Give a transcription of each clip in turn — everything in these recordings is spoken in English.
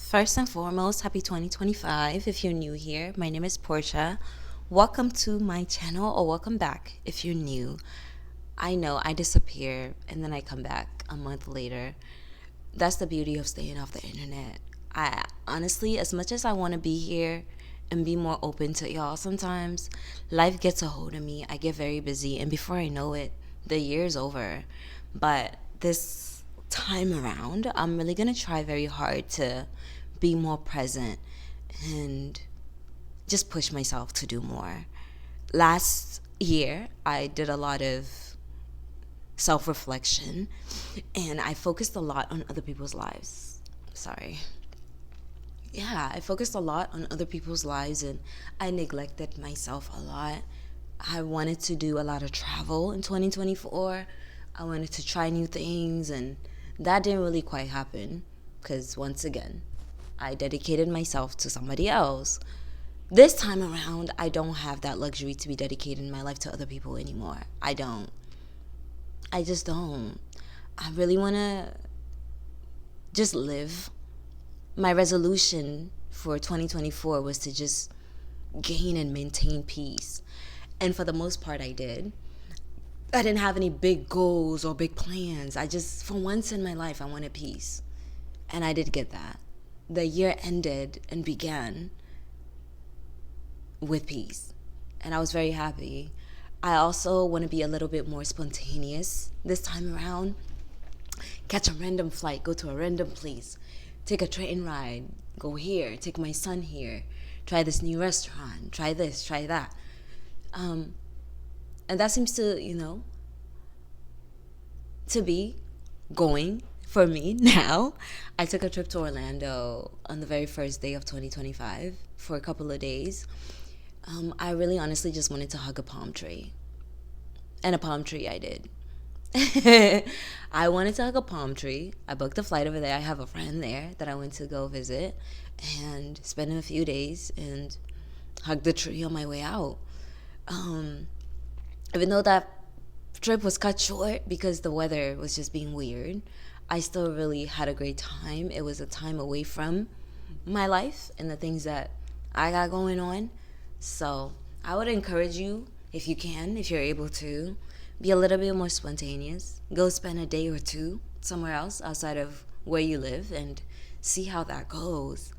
First and foremost, happy 2025. If you're new here, my name is Portia. Welcome to my channel, or welcome back if you're new. I know I disappear and then I come back a month later. That's the beauty of staying off the internet. I honestly, as much as I want to be here and be more open to y'all, sometimes life gets a hold of me. I get very busy, and before I know it, the year's over. But this time around, I'm really going to try very hard to be more present and just push myself to do more. Last year, I did a lot of self reflection and I focused a lot on other people's lives. Sorry. Yeah, I focused a lot on other people's lives and I neglected myself a lot. I wanted to do a lot of travel in 2024. I wanted to try new things, and that didn't really quite happen because, once again, I dedicated myself to somebody else. This time around, I don't have that luxury to be dedicating my life to other people anymore. I don't. I just don't. I really want to just live. My resolution for 2024 was to just gain and maintain peace. And for the most part, I did. I didn't have any big goals or big plans. I just, for once in my life, I wanted peace. And I did get that. The year ended and began with peace. And I was very happy. I also want to be a little bit more spontaneous this time around. Catch a random flight, go to a random place, take a train ride, go here, take my son here, try this new restaurant, try this, try that. And that seems to be going for me now. I took a trip to Orlando on the very first day of 2025 for a couple of days. I really honestly just wanted to hug a palm tree. And a palm tree I did. I wanted to hug a palm tree. I booked a flight over there. I have a friend there that I went to go visit and spend a few days and hug the tree on my way out. Even though that trip was cut short because the weather was just being weird, I still really had a great time. It was a time away from my life and the things that I got going on. So I would encourage you, if you can, if you're able to, be a little bit more spontaneous. Go spend a day or two somewhere else outside of where you live and see how that goes.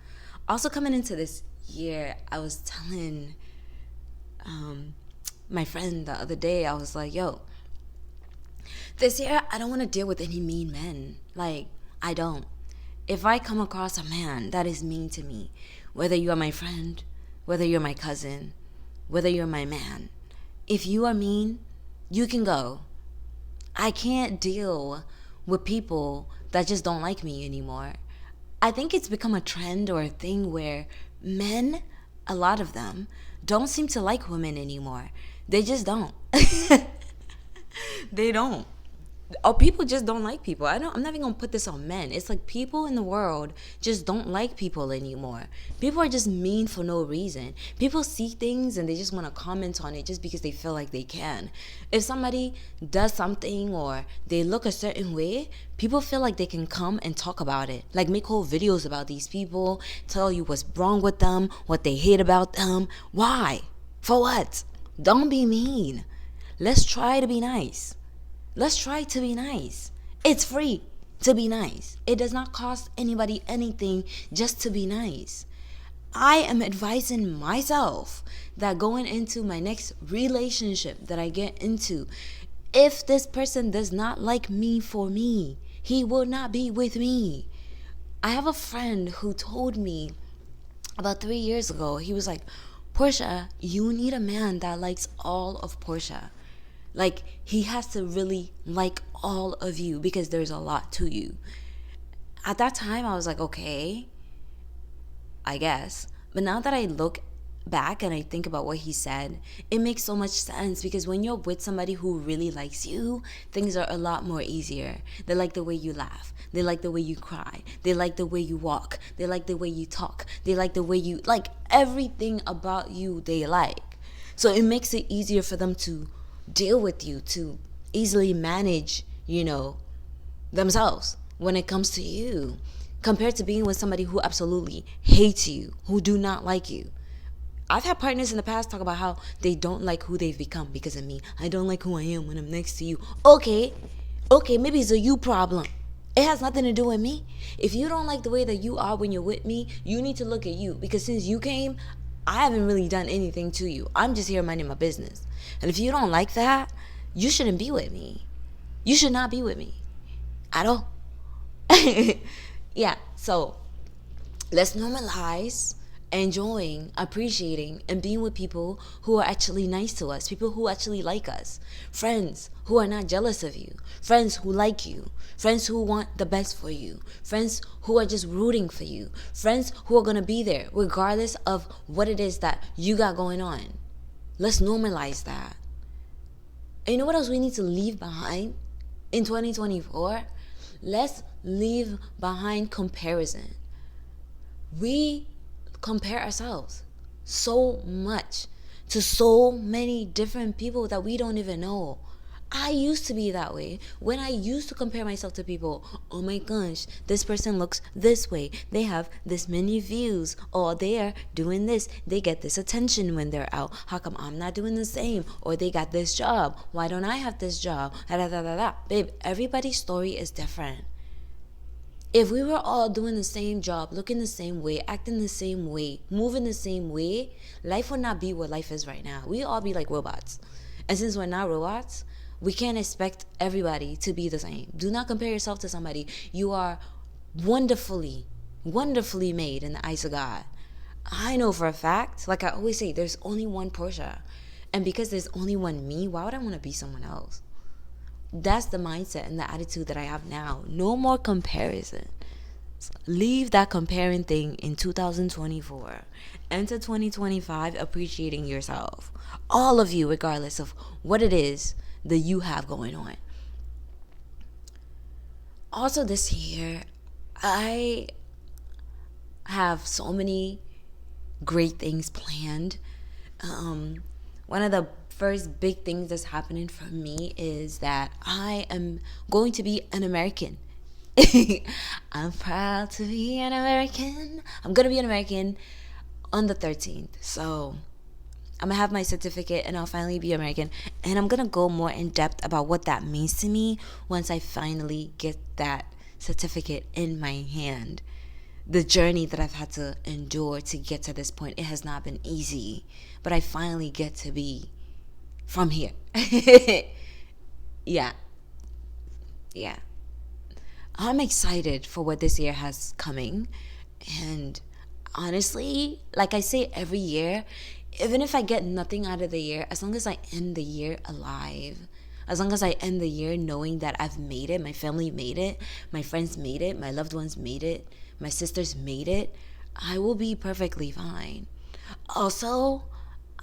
Also, coming into this year, I was telling my friend the other day, I was like, yo, this year I don't want to deal with any mean men. Like, I don't. If I come across a man that is mean to me, whether you are my friend, whether you're my cousin, whether you're my man, if you are mean, you can go. I can't deal with people that just don't like me anymore. I think it's become a trend or a thing where men, a lot of them, don't seem to like women anymore. They just don't. They don't. Or people just don't like people. I'm not even gonna put this on men. It's like people in the world just don't like people anymore. People are just mean for no reason. People see things and they just want to comment on it just because they feel like they can. If somebody does something or they look a certain way, people feel like they can come and talk about it. Like make whole videos about these people, tell you what's wrong with them, what they hate about them. Why? For what? Don't be mean. Let's try to be nice. Let's try to be nice. It's free to be nice. It does not cost anybody anything just to be nice. I am advising myself that going into my next relationship that I get into, if this person does not like me for me, he will not be with me. I have a friend who told me about 3 years ago, he was like, Portia, you need a man that likes all of Portia. Like, he has to really like all of you because there's a lot to you. At that time, I was like, okay, I guess. But now that I look back and I think about what he said, it makes so much sense because when you're with somebody who really likes you, things are a lot more easier. They like the way you laugh. They like the way you cry. They like the way you walk. They like the way you talk. They like the way you, like everything about you they like. So it makes it easier for them to deal with you, to easily manage, themselves when it comes to you. compared to being with somebody who absolutely hates you, who do not like you. I've had partners in the past talk about how they don't like who they've become because of me. I don't like who I am when I'm next to you. Okay, maybe it's a you problem. It has nothing to do with me. If you don't like the way that you are when you're with me, you need to look at you. Because since you came, I haven't really done anything to you. I'm just here minding my business. And if you don't like that, you shouldn't be with me. You should not be with me at all. Yeah, so let's normalize enjoying, appreciating, and being with people who are actually nice to us, people who actually like us, friends who are not jealous of you, friends who like you, friends who want the best for you, friends who are just rooting for you, friends who are going to be there regardless of what it is that you got going on. Let's normalize that. And you know what else we need to leave behind in 2024? Let's leave behind comparison. We compare ourselves so much to so many different people that we don't even know. I used to be that way. When I used to compare myself to people, oh my gosh, this person looks this way, they have this many views, or they're doing this, they get this attention when they're out, how come I'm not doing the same? Or they got this job, why don't I have this job? Babe, everybody's story is different. If we were all doing the same job, looking the same way, acting the same way, moving the same way, life would not be what life is right now. We all be like robots. And since we're not robots, we can't expect everybody to be the same. Do not compare yourself to somebody. You are wonderfully, wonderfully made in the eyes of God. I know for a fact, like I always say, there's only one Portia. And because there's only one me, why would I want to be someone else? That's the mindset and the attitude that I have now. No more comparison. Leave that comparing thing in 2024. Enter 2025 appreciating yourself. All of you, regardless of what it is that you have going on. Also this year, I have so many great things planned. One of the first big things that's happening for me is that I am going to be an American. I'm proud to be an American. I'm going to be an American on the 13th. So I'm going to have my certificate and I'll finally be American. And I'm going to go more in depth about what that means to me once I finally get that certificate in my hand. The journey that I've had to endure to get to this point, it has not been easy. But I finally get to be from here. Yeah. I'm excited for what this year has coming. And honestly, like I say every year, even if I get nothing out of the year, as long as I end the year alive, as long as I end the year knowing that I've made it, my family made it, my friends made it, my loved ones made it, my sisters made it, I will be perfectly fine. Also,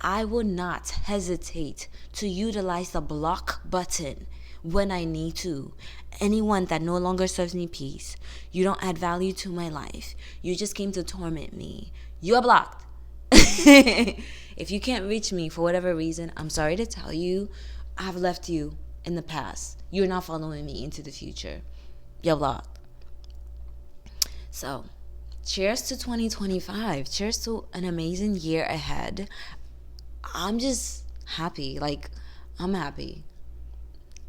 I will not hesitate to utilize the block button when I need to. Anyone that no longer serves me peace, you don't add value to my life, you just came to torment me, you are blocked. If you can't reach me for whatever reason, I'm sorry to tell you, I've left you in the past. You're not following me into the future. You're blocked. So, cheers to 2025. Cheers to an amazing year ahead. I'm just happy. Like, I'm happy.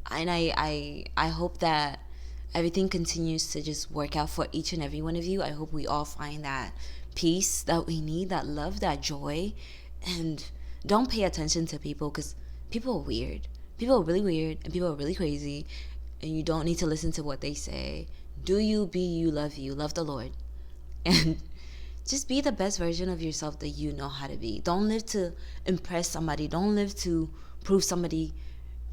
And I hope that everything continues to just work out for each and every one of you. I hope we all find that peace that we need, that love, that joy. And don't pay attention to people, because people are weird. People are really weird and people are really crazy. And you don't need to listen to what they say. Do you, be you, love the Lord. And just be the best version of yourself that you know how to be. Don't live to impress somebody. Don't live to prove somebody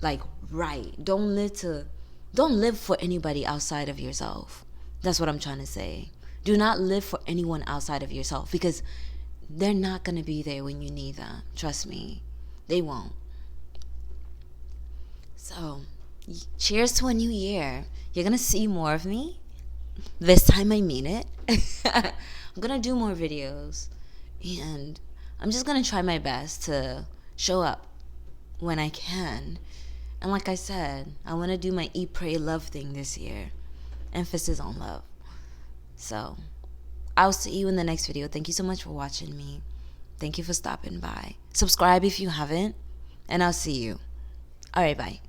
like right. Don't live for anybody outside of yourself. That's what I'm trying to say. Do not live for anyone outside of yourself, because they're not going to be there when you need them. Trust me. They won't. So, cheers to a new year. You're going to see more of me. This time I mean it. I'm going to do more videos. And I'm just going to try my best to show up when I can. And like I said, I want to do my Eat, Pray, Love thing this year. Emphasis on love. So I'll see you in the next video. Thank you so much for watching me. Thank you for stopping by. Subscribe if you haven't, and I'll see you. All right, bye.